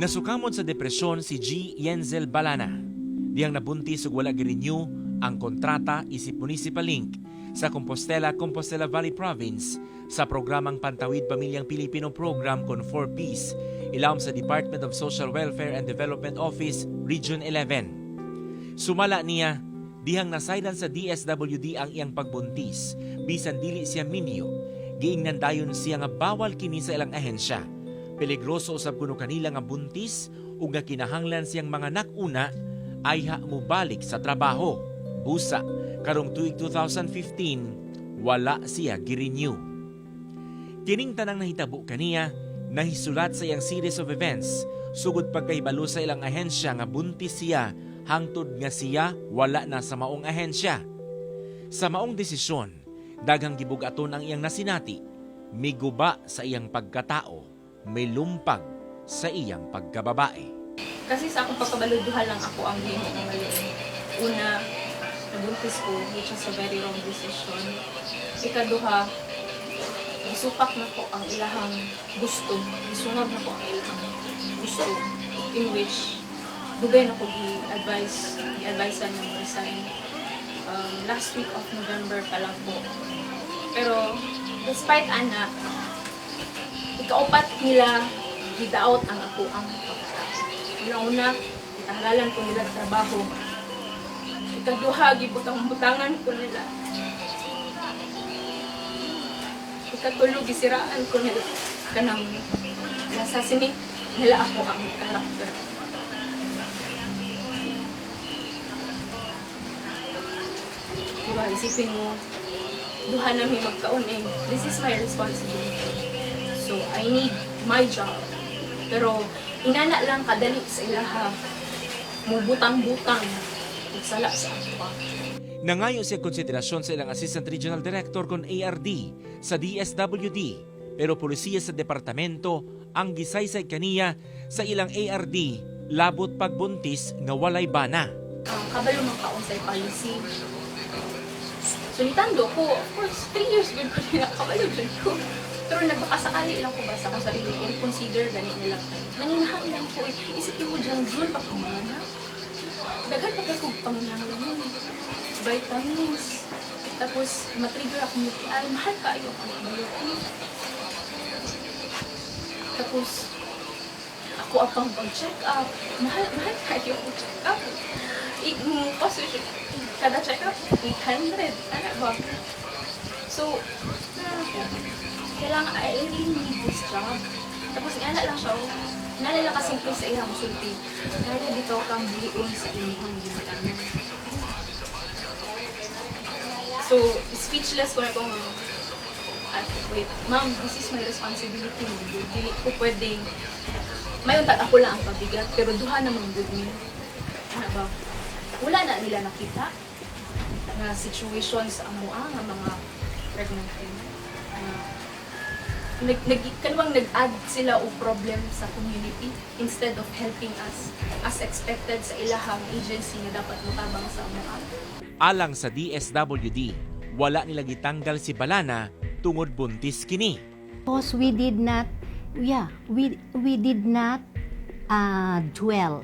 Nasukamod sa depresyon si G. Yenzel Balana. Diyang nabuntis ug wala gi-renew ang kontrata isip Municipal Link sa Compostela Valley Province sa programang Pantawid Pamilyang Pilipino Program kon 4Ps ilawom sa Department of Social Welfare and Development Office Region 11. Sumala niya dihang nasaydan sa DSWD ang iyang pagbuntis bisan dili siya minyo. Giingnan dayon siya nga bawal kini sa ilang ahensya. Peligroso usab kuno kanila nga buntis ug nga kinahanglan siyang mga nakuna ayha mo balik sa trabaho. Busa, karong tuig 2015, wala siya gi-renew. Kining tanang nahitabo kaniya, nahisulat sa iyang series of events sugod pagkahibalo sa ilang ahensya nga buntis siya hangtod nga siya wala na sa maong ahensya. Sa maong desisyon, daghang gibugaton ang iyang nasinati, miguba sa iyang pagkatao, may lumpag sa iyang pagkababae. Kasi sa akong pagkabaluduhan lang ako ang gino ng mali. Una, nabuntis ko, which is a very wrong decision. Ikaduha, isupak na ko ang ilahang gusto. Isungag na ko ang ilahang gusto. In which, dugay na ko i-advise niya resign. Last week of November pa lang po. Pero, despite ana, ikaupat nila gidaot ang ako ang una, itahalalan ko nila trabaho. Ikaduha, gibutang-butangan ko nila. Ikatulo, gisiraan ko nila. Kanang nasasinik nila ako ang karakter. Diba, isipin mo, duha namin magkaon eh. This is my responsibility. So, I need my job. Pero, inana lang kadali sa ilaha, mubutang-butang, magsala sa ako. Nangayo siya konsiderasyon sa ilang Assistant Regional Director kon ARD sa DSWD, pero polisiya sa departamento ang gisaysay kaniya sa ilang ARD labot pagbuntis nga walay bana. Kabalo makaonsay policy. Sunitando ko, of course, 3 years good ko nila, kabalo dyan ko. Pero nagbakasakali lang ko ba sa akong sarili ko, consider ganit nila. Nanginahanglan ko, isipin mo dyan, June, pagkumana. Dagan pa kong panginahanglan. Vitamins. Tapos, matrigger ako nito, ay, mahal ka ayaw ako ng Tapos, ako apang pag-check up. Mahal ka ayaw ako check up. Kasi, kada check up, 800. Ano ba? So, kailangan, I really need this job. Tapos nga lang siya, nalala kasing sa ilang sulti. Nalala dito kang bulion sa inyong ginagawa. So, speechless ko na kung, wait, ma'am, this is my responsibility. Dili ko pwedeng, may untag ako lang ang pabigat, pero duha namang good me. Ano ba? Wala na nila nakita na situation sa amua, ng mga pregnant women. Nag-add sila o problem sa community instead of helping us as expected sa ilahang agency na dapat mutabang sa mga. Alang sa DSWD, wala nila gitanggal si Balana tungod buntis kini. Because we did not dwell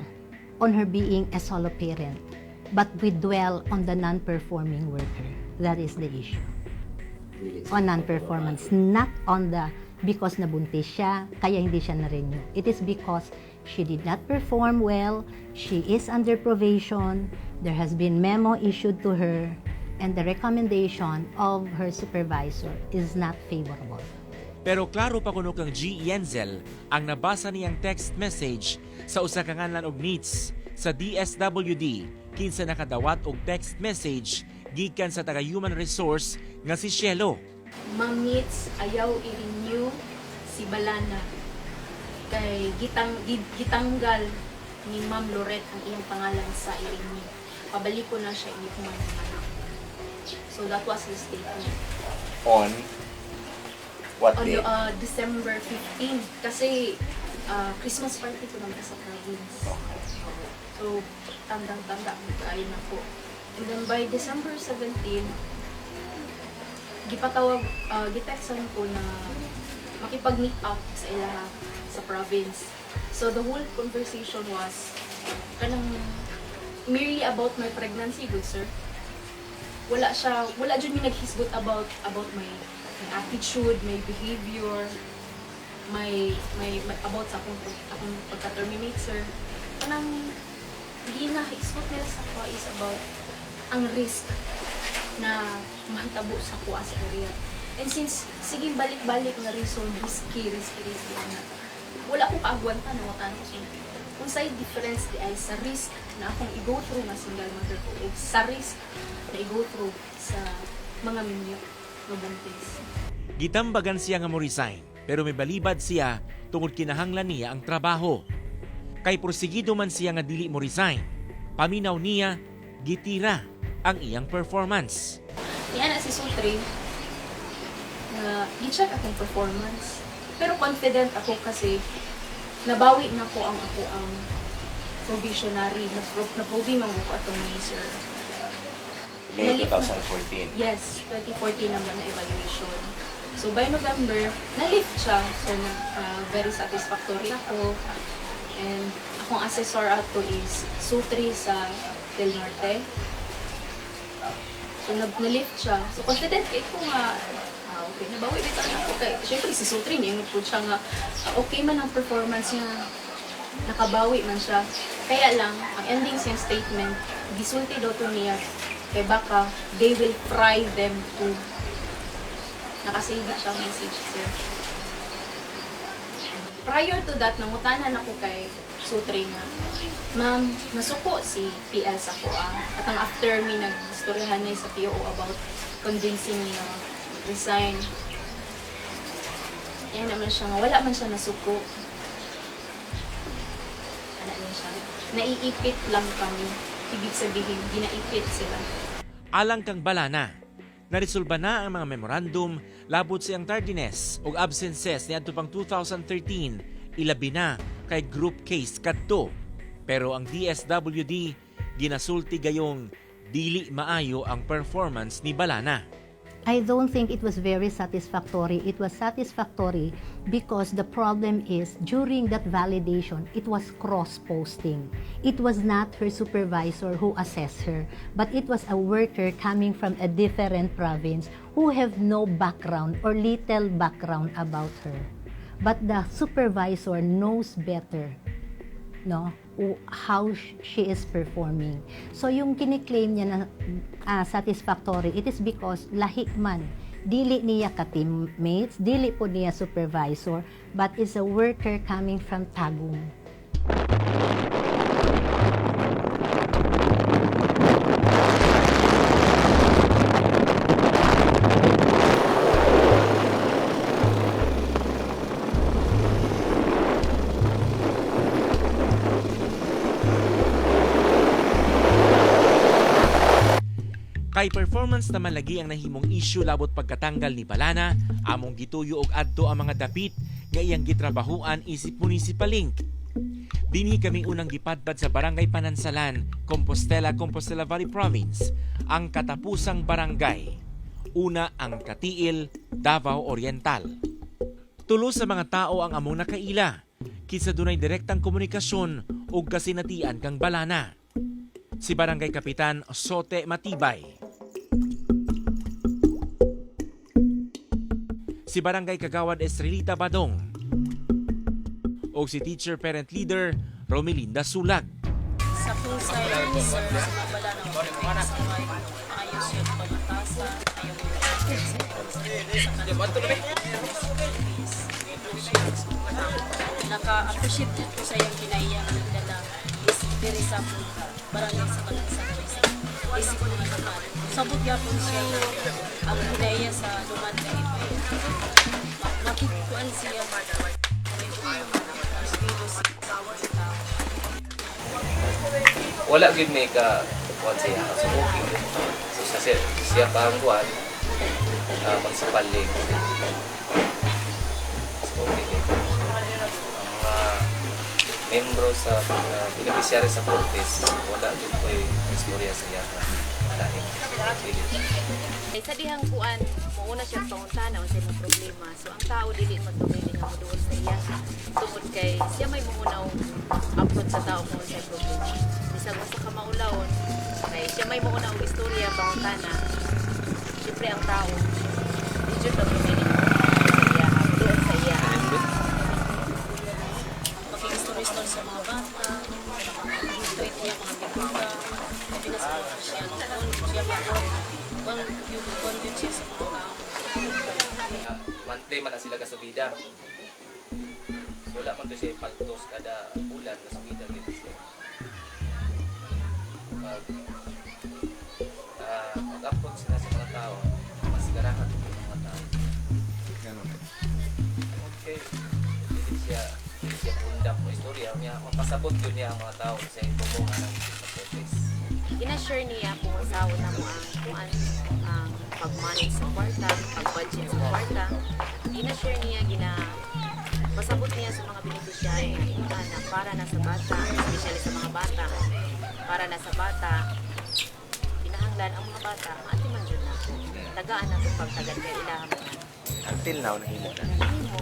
on her being a solo parent, but we dwell on the non-performing worker. That is the issue. On non-performance, not on the because nabuntis siya, kaya hindi siya na-renew. It is because she did not perform well, she is under probation, there has been memo issued to her, and the recommendation of her supervisor is not favorable. Pero klaro pa kuno kang G. Yenzel ang nabasa niyang text message sa usa ka nganlan og needs sa DSWD kinsa nakadawat og text message gikan sa taga human resource nga si Cielo. Ma'am Needs, ayaw i-renew si Balana. Kay gitanggal ni Ma'am Lorette ang iyang pangalan sa i-renew. Pabalik ko na siya inyong mga anak. So that was the statement. On what On day? December 15. Kasi Christmas party ko naman sa province. So, tandang-tanda kayo na po. And then by December 17, gitextan ko na makipag-meet up sa ila sa province. So the whole conversation was kanang merely about my pregnancy, good sir. Wala jud mi naghisgot about my attitude, my behavior, my about sa akong pagka-terminate, sir. Kanang ginahisgot nila sa ko is about ang risk na mahitabo sa kuha sa area. And since, sige balik-balik na reason, risky na. Wala ko kaagwanta na watan ko. Kung sa'y difference di ay sa risk na akong i-go through na single mother ko, o sa risk na i-go through sa mga minyo na buntis. Gitambagan siya nga mo resign, pero may balibad siya tungod kinahanglan niya ang trabaho. Kay porsigido man siya nga dili mo resign, paminaw niya, gitira ang iyang performance. Niya na si Sutri, na i-check akong performance. Pero confident ako kasi nabawi na ko ang probationary, na-probe man ko atong ni Sir. May 2014. Yes, 2014 naman na evaluation. So by November, na-lift siya. So very satisfactory ako. And akong assessor ato is Sutri sa Del Norte. So na-lift siya. So confident kayo ko nga, okay, nabawi bitaw na ako kay. Siyempre si Sutri niya, po siya nga, okay man ang performance niya. Nakabawi man siya. Kaya lang, ang ending siyang statement, gisulti daw to niya, kay baka they will fry them too. Nakasave siya message, sir. Prior to that, nangutanan ako kay Sutri nga, ma'am, nasuko si PL sa kuha. At ang after me nag-istoryahan niya sa PO about convincing niya resign. Yan naman siya nga, wala man siya nasuko. Ano niya siya? Naiipit lang kami. Ibig sabihin, ginaipit sila. Alang kang balana, naresolba na ang mga memorandum labot siyang tardiness o absences niadto pang 2013, ilabi na kay group case kadto. Pero ang DSWD ginasulti gayong dili maayo ang performance ni Balana. I don't think it was very satisfactory. It was satisfactory because the problem is during that validation, it was cross-posting. It was not her supervisor who assessed her, but it was a worker coming from a different province who have no background or little background about her. But the supervisor knows better, no, how she is performing. So yung kiniklaim niya na satisfactory, it is because lahi man, dili niya ka-teammates, dili po niya supervisor, but is a worker coming from Tagum. Kay performance naman lagi ang nahimong issue labot pagkatanggal ni Balana, among gituyo og adto ang mga dapit nga iyang gitrabahuan isip Municipal Link. Dinhi kami unang gipadpad sa Barangay Panansalan, Compostela Valley Province, ang katapusang barangay. Una ang Katiil, Davao Oriental. Tulo sa mga tao ang among nakaila, kinsa dunay direktang komunikasyon ug kasinatian kang Balana. Si Barangay Kapitan Sote Matibay, si Barangay Kagawad Estrelita Badong, o si Teacher Parent Leader Romelinda Sulag. Sa full side, sir, wala na ako ayos yung pagkatasan, naka-appreciate ko sa iyong kinaya na nagdala is very sabot barangay sa Panansalan. Isip ko naman, sabot yapon siya na ang kinaya sa lumat na ito. Makikuan siya wala gid may ka kuan siya so okay so kasi siya pa ang kuan magsipaling so okay ang mga membro sa beneficiary sa Cortes wala gid ko'y istorya sa iya dahil Ay sa dihang kuan, muuna siya pangutana unsay mo problema. So ang tao dili magdumili nga moduol sa iya. Tungod kay siya may muuna approach sa tao kung unsay problema. Bisag usa ka maulawon, kay siya may muuna og istorya pangutana. Siyempre ang tao, di jud magdumili sa iya, doon sa iya. Pakikistorya sa mga bata, treat niya mga bigula, sabi na sa mga siya, siya yung content siya sa mga tao. Monthly man na sila kasubida. So, wala man to siya paltos kada bulan kasubida dito siya. Pag-upload sila sa mga tao, mas garahan yung mga tao. Okay. Hindi siya pundak mo istorya niya. Mapasabot yun niya ang mga tao sa informungan ng purpose. Ina-share niya kung saan na mo ang pag-manage sa kwarta, pag-budget sa kwarta. Ina-share niya, pasabot niya sa mga beneficiary na para na sa bata, especially sa mga bata. Para na sa bata, pinahanglan ang mga bata, ati man dyan na. Tagaan na itong pagtagad kay ilahan mo. Until now, nahilot na. Ano mo?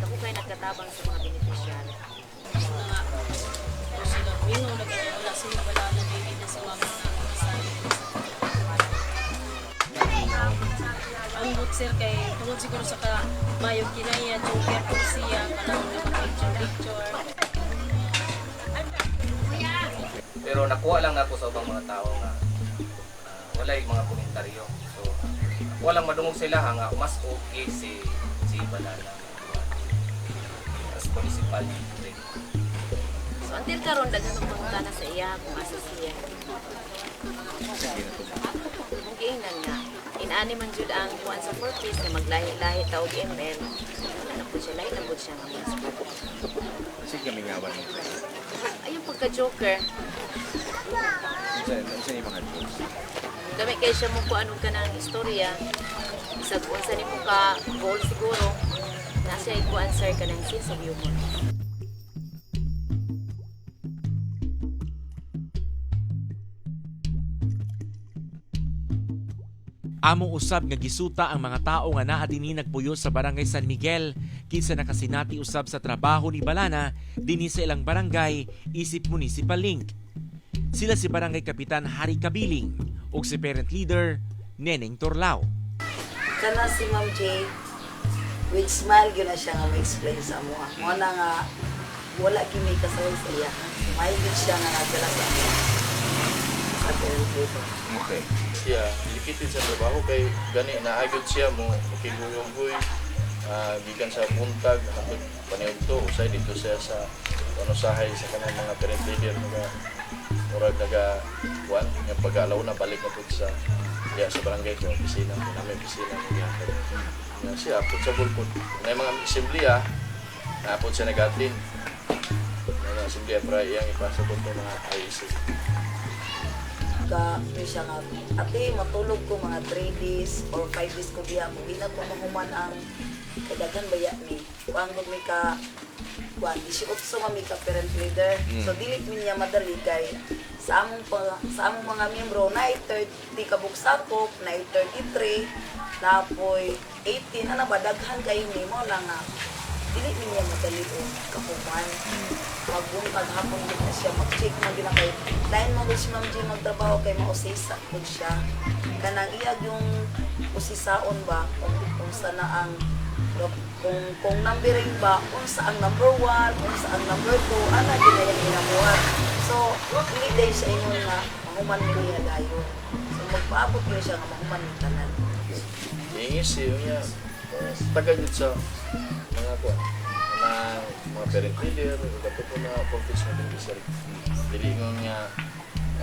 Ako kayo nagkatabang sa mga beneficiary. Sila wino, wala sila wala na baby na sa mga ang good sir kay tungod siguro sa kamayog kinaya, joker po siya, kanang picture. Pero nakuha lang na ako sa ibang mga tao nga wala yung mga komentaryo. So, nakuha lang madungog sila nga mas okay si Balana as municipal district. So, until karon daghan ng pangutana sa iya kung asa siya. Kung giingnan nga, inani man jud ang kuan sa purpose na maglahi-lahi ta og ML. Ano po siya, lahi na po siya nga mas. Sige kami ngawan mo. Ayun pagka-joker, Isa yung mga jokes. gamit kay siya mo kung anong ka ng istorya. Isag unsa ni mo ka goal siguro, na siya i-answer ka ng sense of humor. Among usab nga gisuta ang mga tao nga naa dinhi nagpuyo sa barangay San Miguel kinsa nakasinati usab sa trabaho ni Balana dinhi sa ilang barangay isip Municipal Link. Sila si Barangay Kapitan Harry Kabiling ug si Parent Leader Neneng Torlao. Kana si Ma'am J, with smile yun na siya nga ma-explain sa mo. Mo na nga, wala kimi kasaway sa iya. May gid siya nga nagdala sa mo. Sa parent leader. Okay. Siya likitin sa trabaho kay gani naagod siya mo makiguyoy gikan sa buntag hangtod panayog to usay dito siya sa panusahay sa kanang mga parent leader mga murag kuan nga pag-alaw na balik na pud sa sa barangay ko opisina ko namin opisina niya nga siya pud sa bulpod na mga assembleya na pud siya nag-attend na assembleya para iyang ipasabot ng mga IEC May siya nga, ate, matulog ko mga 3 days or 5 days ko biya. Kung di na ko mahuman ang kadagan baya ni. Kung may ka, kuan, 18 kami ka parent leader. So, dilit min niya madali kay sa among mga miyembro, na 30 kabuksakop, na 33, na po'y 18, na badaghan kayo ni mo na nga. Dilit min niya madali o kapuman. Magbuntag hapon din na siya, mag-check na din na kayo. Dahil mo si Ma'am J magtrabaho kay mausisa po siya. Kanang iyag yung usisaon ba, kung saan na ang, kung numbering ba, kung saan ang number 1, kung saan ang number 2, ana din na yung ginabuhat. So, hindi dahil sa inyo na mahuman mo niya dayo. So, magpaabot niyo siya nga mahuman yung tanan. ingis niya tagal sa mga kuan na mga parent leader dapat po na conflicts na beneficiary dili ngon nga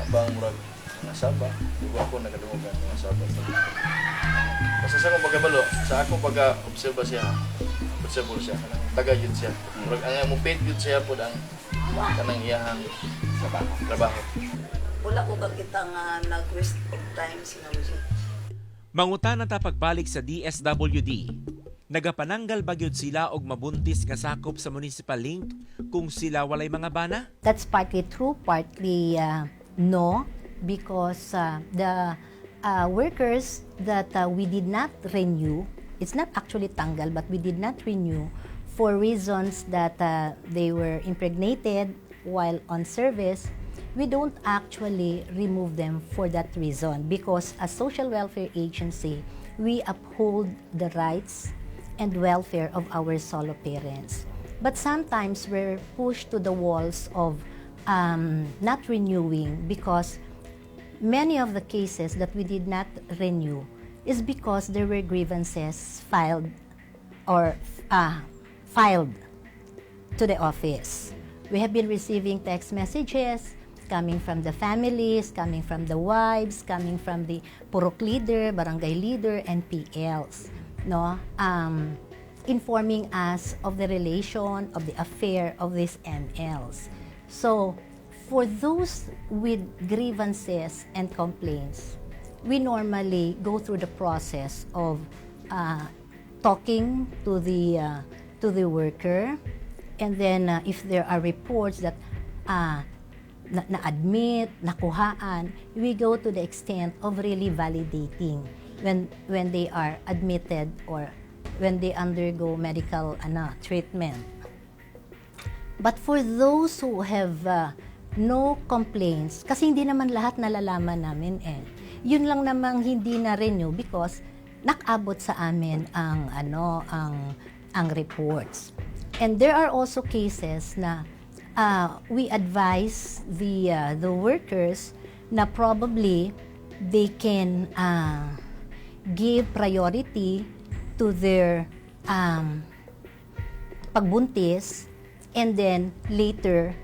abang murag nga saba iba ko nagadungan nga saba basta sa akong pagkabalo sa akong pagka-obserba siya observe siya kanang taga yun siya murag ang mo paid yun siya po ang kanang iyahang trabaho Wala ko kakita nga nag-waste of time si Ma'am J. Mangutana ta pagbalik sa DSWD. Nagapananggal ba gyud sila og mabuntis nga sakop sa Municipal Link kung sila walay mga bana? That's partly true, partly no. because the workers that we did not renew, it's not actually tanggal, but we did not renew for reasons that they were impregnated while on service. We don't actually remove them for that reason because as social welfare agency, we uphold the rights and welfare of our solo parents. But sometimes we're pushed to the walls of not renewing because many of the cases that we did not renew is because there were grievances filed to the office. We have been receiving text messages coming from the families, coming from the wives, coming from the purok leader, barangay leader, and PLs, no? Informing us of the relation, of the affair of these MLs. So, for those with grievances and complaints, we normally go through the process of talking to the worker, and then if there are reports that na-admit, nakuhaan, we go to the extent of really validating when they are admitted or when they undergo medical treatment. But for those who have no complaints, kasi hindi naman lahat nalalaman namin yun lang namang hindi na-renew because nakabot sa amin ang reports. And there are also cases na we advise the workers na probably they can give priority to their pagbuntis, and then later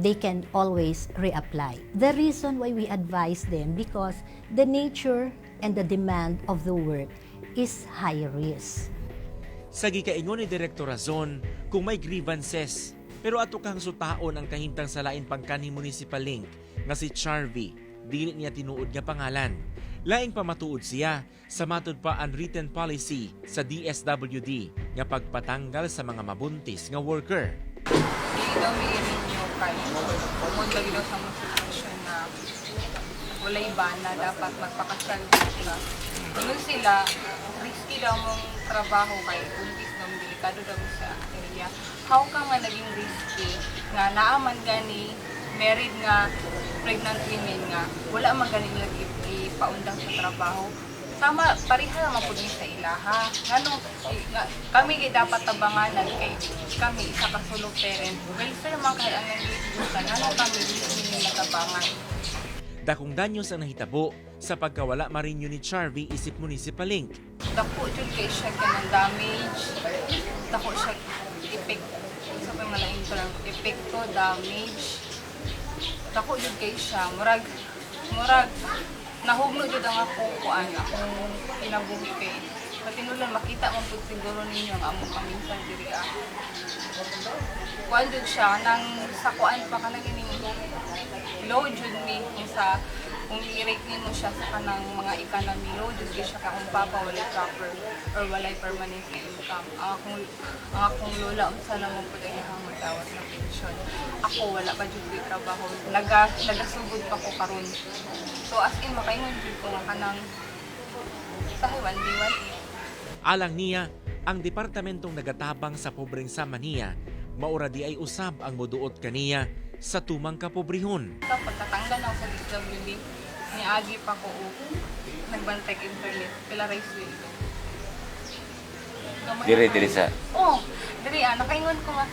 they can always reapply. The reason why we advise them because the nature and the demand of the work is high risk. Sa gikaingon ni Direktor Razon kung may grievances, pero ato kang sutaon ang kahintang sa lain pangkanhi Municipal Link nga si Charvy, dili niya tinuod nga pangalan. Laing pamatuod siya sa matud pa unwritten policy sa DSWD nga pagpatanggal sa mga mabuntis nga worker. Hindi daw may i-renew kayo. Kung lagi daw sa mga sitwasyon na walay bana, dapat magpakasal sila. Ingon sila, risky daw mong trabaho kayo, buntis daw, delikado daw sa area. How ka nga naging risky nga naaman gani married nga pregnant women nga wala man gani lagi ipaundang sa trabaho? Tama, pareha naman po din sa ilaha. Kami dapat tabanganan kay kami isa ka solo parent. Welfare man kay ang nangyayon. Kami din natabangan. Dakong danyos ang nahitabo sa pagkawala marinyo ni Charvy isip Municipal Link. Dako jud kay siya kanang damage. Dako siya epekto. Sa pamalain ko lang epekto, damage. Dako jud kay siya. Murag nahugno jud ang akong kinabuhi. Patinulan makita mo pud siguro ninyo ang among paminsan diri kuan jud siya nang sa kuan pa kanang ining low jud mi sa kung i-rate nimo siya sa kanang mga economy low jud siya ka kung papa walay proper or walay permanent income. Ang akong lola unsa na mo pud iyang magdawat ng pensyon. Ako wala pa jud ko trabaho. Nagasugod pa ko karon. So as in makaingon jud ko nga kanang sa 1D1 Alang niya, ang departamentong nagatabang sa pobreng sama niya, maura di ay usab ang moduot kaniya sa tumang kapobrehon. Pagkatanggal ako sa DSWD, niagi pa ko nagbantay internet, pila rice wheel. Dire sa... Oo, nakaingon ko nga,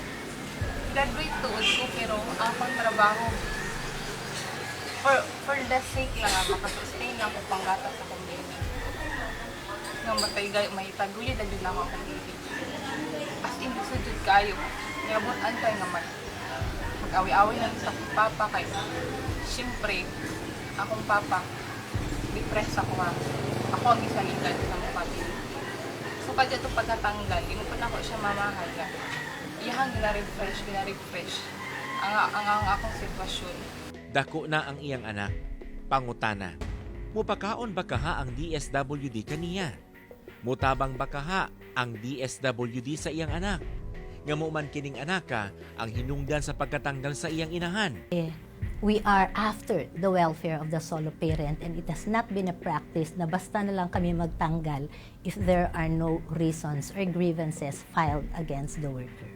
graduate tuod ko pero akong trabaho. For the sake lang, makasustain lang ko panggatas sa community. Nga matay may taguyod na dyan lang ako community. As in, sujud kayo. Nirabot antay nga mag-awi-awi lang sa papa kay siyempre, akong papa, depressed ako ha. Ako ang isaligan sa mga family. So, kaya ito pagkatanggal, inupan ako siya mamahal ka. Iyahang gina-refresh ang akong sitwasyon. Dako na ang iyang anak, pangutana. Mupakaon ba kaha ang DSWD kaniya? Mutabang ba kaha ang DSWD sa iyang anak? Nga mo man kining anaka ang hinungdan sa pagkatanggal sa iyang inahan. we are after the welfare of the solo parent, and it has not been a practice na basta na lang kami magtanggal if there are no reasons or grievances filed against the worker.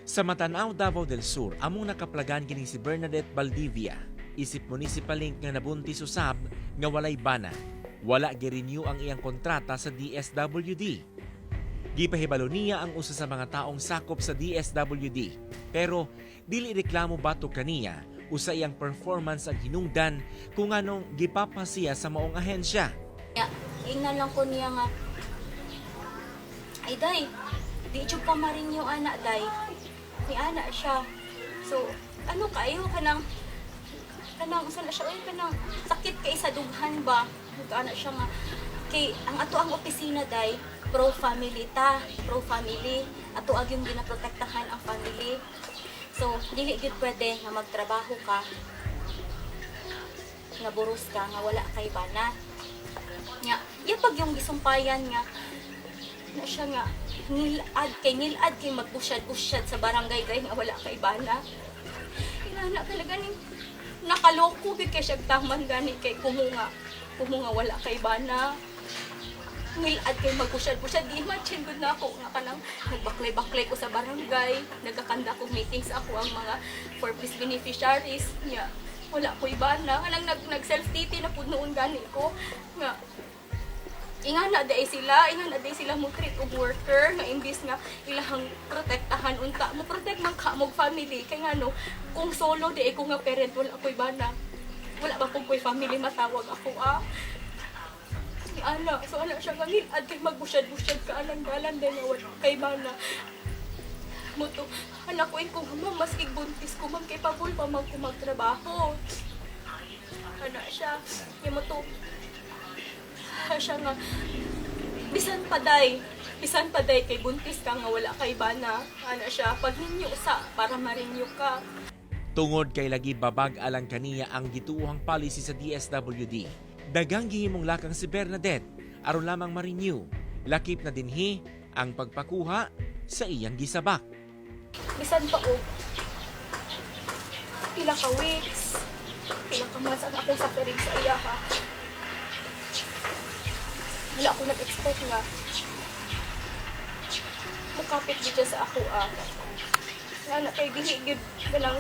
Sa Matanao, Davao del Sur, among nakaplagan kini si Bernadette Valdivia, isip municipal link nga nabuntis usab nga walay bana. Wala gi-renew ang iyang kontrata sa DSWD. Gipahibalo niya ang usa sa mga taong sakop sa DSWD, pero dili reklamo bato kaniya usa iyang performance ang hinungdan kung anong gipapasiya sa maong ahensya. Ingnan lang ko niya nga, ay day, di jud pa marin yung anak day. May anak siya. So, ano kayo kanang saan na siya, kanang sakit kay sa dughan ba? Anak siya nga, kay ang ato ang opisina day, pro-family ta, pro-family, ato ag yung ginaprotektahan ang family. So, dili gyud pwede nga magtrabaho ka, nga buros ka, nga wala kay bana. Nga, pag yung gisumpayan nga, na siya nga, nilad kay magbusyad-busyad sa barangay gay nga wala kay bana. Inana talaga ni nakaloko gid kay siya taman gani kay kumunga wala kay bana. Nilad kay magbusyad-busyad, imagine gud na ako nga kanang nagbaklay-baklay ko sa barangay, nagkakanda ko meetings ako ang mga for-peace beneficiaries niya. Wala ko'y bana, kanang nag-self-titi na pud noon gani ko nga ingana day sila mo treat og worker nga imbis nga ilahang protektahan unta mo protect man ka mo family kay ngano kung solo di ko nga parent wala ko'y bana, wala ba ko'y family matawag ako ana so ana siya ngilad kay magbusyad-busyad ka anang dalan day nga wala kay bana mo to anak ko kung ma'am maski buntis ko ma'am kay pabul pa man ko magtrabaho ana siya yung mo to siya nga bisan pa day kay buntis ka nga wala kay bana ana siya pag ninyo sa para marinyo ka. Tungod kay lagi babag alang kaniya ang gituohang policy sa DSWD, dagang gihimong lakang si Bernadette aron lamang ma-renew, lakip na dinhi ang pagpakuha sa iyang gisabak. Bisan pa og pila ka weeks, pila ka months ang akong suffering sa iya ha. Wala ako nag-expect nga mukapit dito sa ako nga na kay dili gid ganang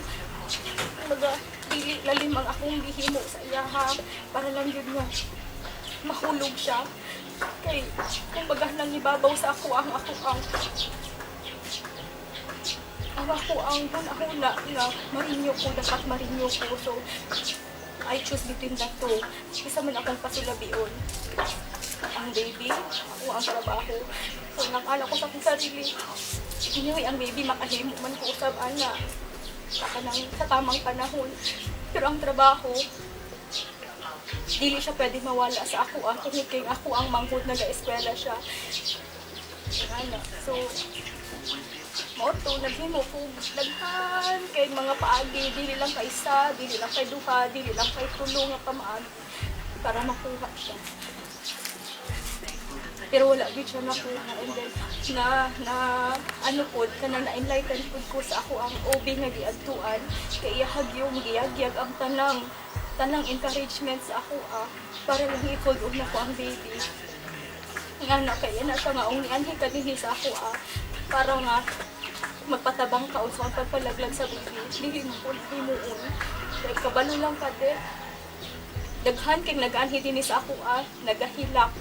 dili lalim ang akong gihimo sa iya ha para lang gid nga mahulog siya kay kung baga nang ibabaw sa ako ang hunahuna nga marinyo ko, dapat marinyo ko. So, I choose between the two. Isa man akong pasulabion. Ang baby, ako ang trabaho. So, nakala ko sa akong sarili. Anyway, ang baby, makahimo man ko usab, ana. Sa tamang panahon. Pero ang trabaho, dili siya pwede mawala sa ako. Kung ako ang manghod na ga-eskwela siya. Ana. So, moto, naghimo ko daghan kay mga paagi, dili lang kay isa, dili lang kay duha, dili lang kay tulo nga pamaagi para makuha siya. Pero wala gid siya nakuha, and then ano po, na-enlighten po ko sa ako ang OB nga giadtuan, kay iyahagyong giyagyag ang tanang encouragement sa ako para lang i-fold na ko ang baby. Nga na kaya na siya nga ungnianhi kanihi sa ako para nga magpatabang ka o sa pagpalaglag sa baby. Dili mo po himuon. Kaya kabalo lang ka din. Daghan kay nag-anhi din sa ako nagahilak,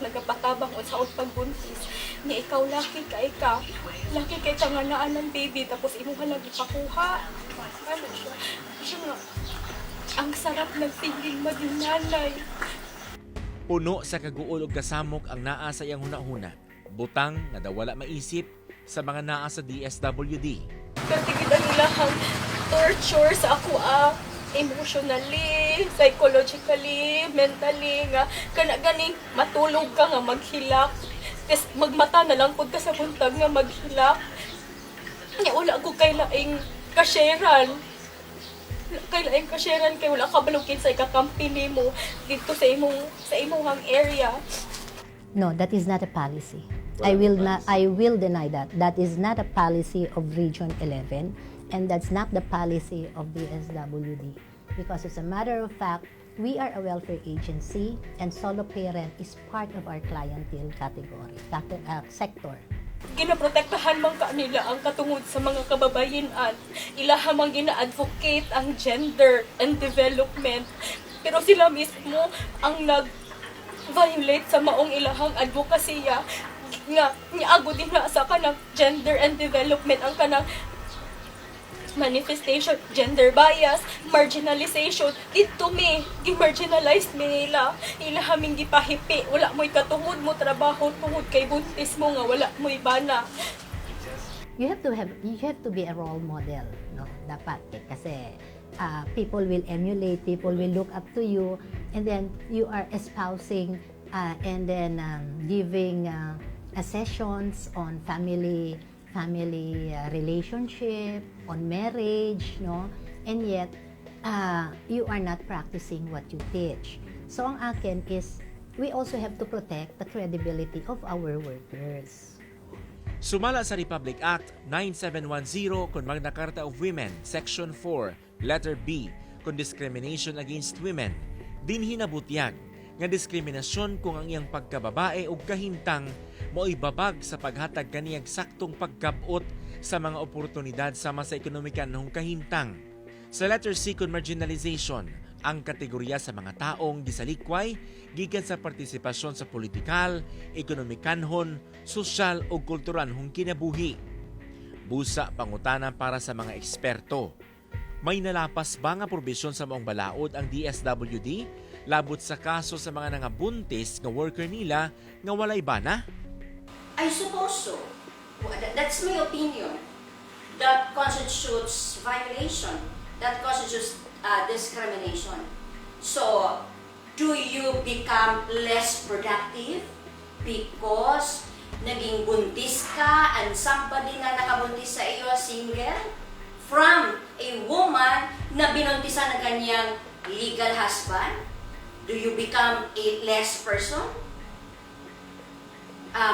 nagapatabang o sa pagbuntis. Ni ikaw laki kay tanganaan ng baby tapos imuha lagi pakuha. Ano siya? Siya nga, ang sarap ng feeling maging nanay. Puno sa kaguol ug kasamok ang naa sa iyang hunahuna. Butang nga daw wala maisip sa mga naa sa DSWD. Katigida nila ang torture sa ako emotionally, psychologically, mentally nga ganing matulog ka nga maghilak. Tapos magmata na lang pud ka sa buntag nga maghilak. Nya wala ko kay laing kasyeran. Kay wala ka balugin sa ika-company mo dito sa imong area. No, that is not a policy. I will deny that. That is not a policy of Region 11. And that's not the policy of the SWD. Because as a matter of fact, we are a welfare agency and solo parent is part of our clientele category, sector. Ginaprotektahan man kanila ang katungod sa mga kababayan. Ilaha mang gina-advocate ang gender and development. Pero sila mismo ang nag-violate sa maong ilahang advokasya nga niago din na sa kanang gender and development ang kanang manifestation, gender bias, marginalization. Dito gi-marginalize mi nila. Ilahaming gipahipi. Wala mo'y katungod mo trabaho tungod kay buntis mo nga wala mo'y bana. You have to be a role model, no? Dapat kasi people will emulate, people will look up to you, and then you are espousing and then giving sessions on family relationship, on marriage, no? And yet, you are not practicing what you teach. So, ang akin is, we also have to protect the credibility of our workers. Sumala sa Republic Act 9710 kung Magna Carta of Women, Section 4, Letter B, kung discrimination against women, din hinabutyag nga diskriminasyon kung ang iyang pagkababae o kahintang mo'y babag sa paghatag kaniyang saktong pagkabot sa mga oportunidad sama sa ekonomikan ng kahintang. Sa letter C kung marginalization, ang kategorya sa mga taong gisalikway gikan sa partisipasyon sa politikal, ekonomikanhon, sosyal o kultural hong kinabuhi. Busa pangutana para sa mga eksperto. May nalapas ba nga probisyon sa maong balaod ang DSWD labot sa kaso sa mga nangabuntis nga worker nila nga walay bana? I suppose so. That's my opinion. That constitutes violation. That constitutes discrimination. So, do you become less productive because naging buntis ka and somebody na nakabuntis sa iyo single from a woman na binuntisan ng kanyang legal husband? Do you become a less person?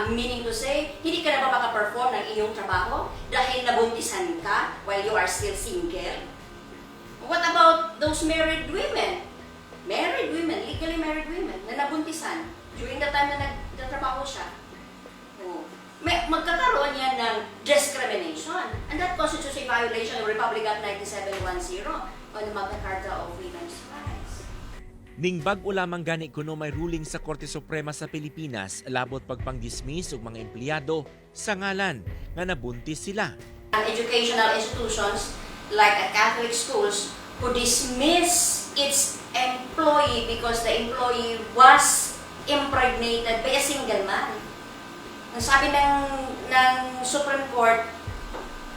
Meaning to say, hindi ka na ba makaperform ng iyong trabaho dahil nabuntisan ka while you are still single? What about those married women? Married women, legally married women, na nabuntisan during the time na nagtatrabaho siya. Magkakaroon yan ng discrimination. And that constitutes a violation of Republic Act 9710 on the Magna Carta of Women's Rights. Ning bag-o lamang gani kuno may ruling sa Korte Suprema sa Pilipinas labot pagpang-dismiss og mga empleyado sa ngalan nga nabuntis sila. Educational institutions like Catholic schools who dismiss its employee because the employee was impregnated by a single man. Ang sabi ng Supreme Court,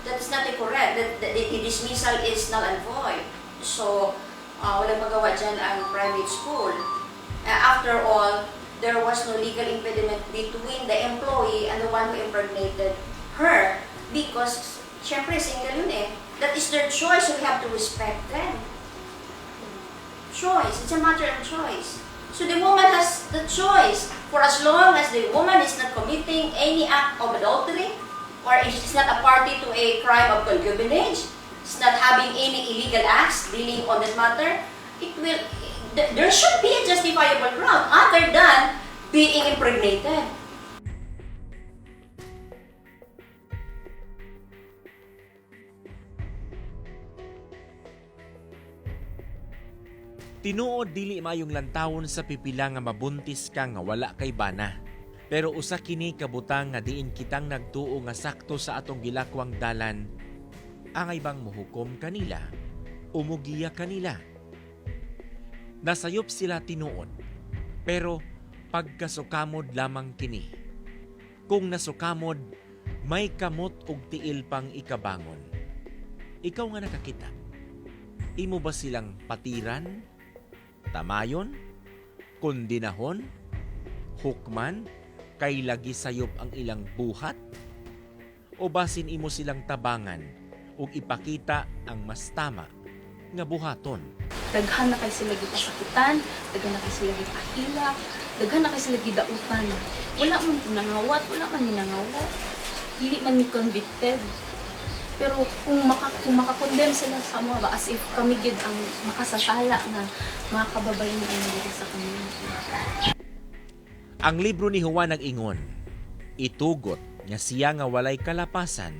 that is not correct. The dismissal is null and void. So, walang magawa dyan ang private school. After all, there was no legal impediment between the employee and the one who impregnated her because, syempre, single yun eh. That is their choice, so we have to respect them. Choice. It's a matter of choice. So the woman has the choice for as long as the woman is not committing any act of adultery or is not a party to a crime of concubinage, is not having any illegal acts dealing on that matter, there should be a justifiable ground other than being impregnated. Tinuod dili mayong lantawon sa pipila nga mabuntis ka nga wala kay bana. Pero usa kini kabutang nga diin kitang nagtuo nga sakto sa atong gilakwang dalan. Angay bang muhukom kanila? Umugiya kanila? Nasayop sila tinuod. Pero pagkasukamod lamang kini. Kung nasukamod, may kamot og tiil pang ikabangon. Ikaw nga nakakita. Imo ba silang patiran? Tamayon, kondinahon, hukman, kay lagi sayop ang ilang buhat? O basin imo silang tabangan ug ipakita ang mas tama nga buhaton? Daghan na kay sila gipasakitan, daghan na kay sila gipahila, daghan na kay sila gidautan. Wala man nangawat, wala man ninangawat. Dili man ni convicted. Pero kung makakondem sila sa mga ba, as if kami gid ang makasasala na mga kababayan na dito sa community. Ang libro ni Juan nag-ingon, itugot nga siya nga walay kalapasan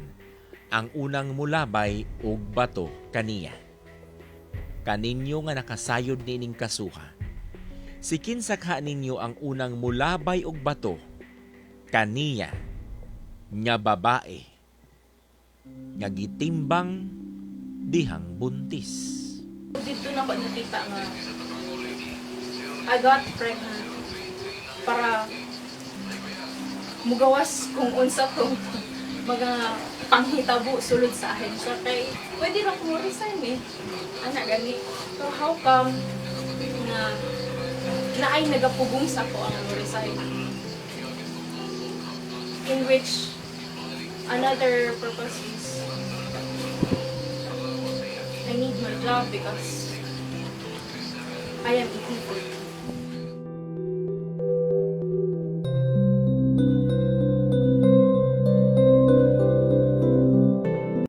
ang unang mulabay og bato kaniya. Kaninyo nga nakasayod nining kasuha. Si kinsakha ninyo ang unang mulabay og bato kaniya nga babae nga gitimbang dihang buntis. Dito na ko nakita nga I got pregnant para mugawas kung unsa kong mga panghitabo sulod sa ahensya kay pwede ra ko resign eh. Ana gani. So how come na naay nagapugong sa ko ang resign? In which another purpose is I need my job because I am eating food.